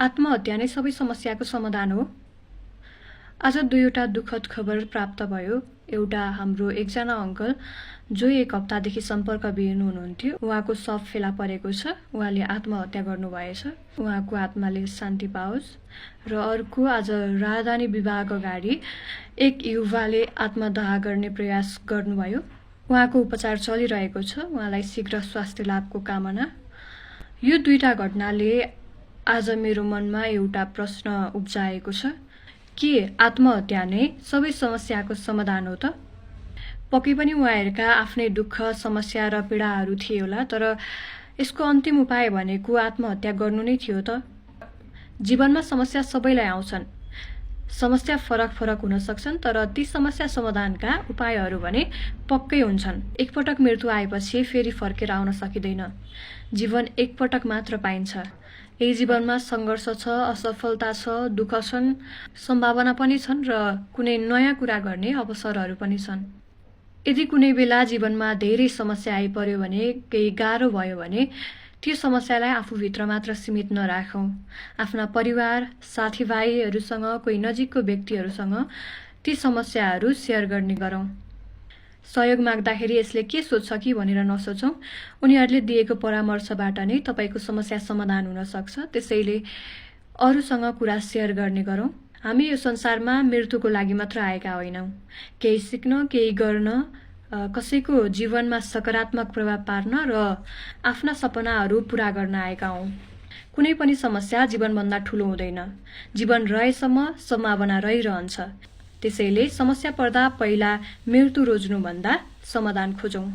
आत्महत्या नै सबै समस्याको समाधान हो। आज दुईवटा दुःखद खबर प्राप्त भयो। एउटा हाम्रो एकजना अङ्कल जो एक हप्तादेखि सम्पर्कविहीन हुनुहुन्थ्यो, उहाँको शव फेला परेको छ। उहाँले आत्महत्या गर्नुभएछ। उहाँको आत्माले शान्ति पाओस्। र अर्को, आज राजधानी विभाग अगाडि एक युवाले आत्मदाह गर्ने प्रयास गर्नुभयो। उहाँको उपचार चलिरहेको छ। उहाँलाई शीघ्र स्वास्थ्य लाभको कामना। यो दुईटा घटनाले आज मेरो मनमा एउटा प्रश्न उब्जाएको छ, के आत्महत्या नै सबै समस्याको समाधान हो त? पक्कै पनि उहाँहरूका आफ्नै दुःख, समस्या र पीडाहरू थिए होला, तर यसको अन्तिम उपाय भनेको आत्महत्या गर्नु नै थियो त? जीवनमा समस्या सबैलाई आउँछन्। समस्या फरक फरक हुन सक्छन्, तर ती समस्या समाधानका उपायहरू भने पक्कै हुन्छन्। एकपटक मृत्यु आएपछि फेरि फर्केर आउन सकिँदैन। जीवन एकपटक मात्र पाइन्छ। यही जीवनमा सङ्घर्ष छ, असफलता छ, दुःख छन्, सम्भावना पनि छन् र कुनै नयाँ कुरा गर्ने अवसरहरू पनि छन्। यदि कुनै बेला जीवनमा धेरै समस्या आइपर्यो भने, केही गाह्रो भयो भने त्यो समस्यालाई आफूभित्र मात्र सीमित नराखौँ। आफ्ना परिवार, साथीभाइहरूसँग, कोही नजिकको व्यक्तिहरूसँग ती समस्याहरू सेयर गर्ने गरौँ। सहयोग माग्दाखेरि यसले के सोध्छ कि भनेर नसोचौँ। उनीहरूले दिएको परामर्शबाट नै तपाईँको समस्या समाधान हुन सक्छ। त्यसैले अरूसँग कुरा सेयर गर्ने गरौँ। हामी यो संसारमा मृत्युको लागि मात्र आएका होइनौँ। केही सिक्न, केही गर्न, कसैको जीवनमा सकारात्मक प्रभाव पार्न र आफ्ना सपनाहरू पूरा गर्न आएका हौँ। कुनै पनि समस्या जीवनभन्दा ठुलो हुँदैन। जीवन रहेसम्म सम्भावना रहिरहन्छ। त्यसैले समस्या पर्दा पहिला मृत्यु रोज्नुभन्दा समाधान खोजौँ।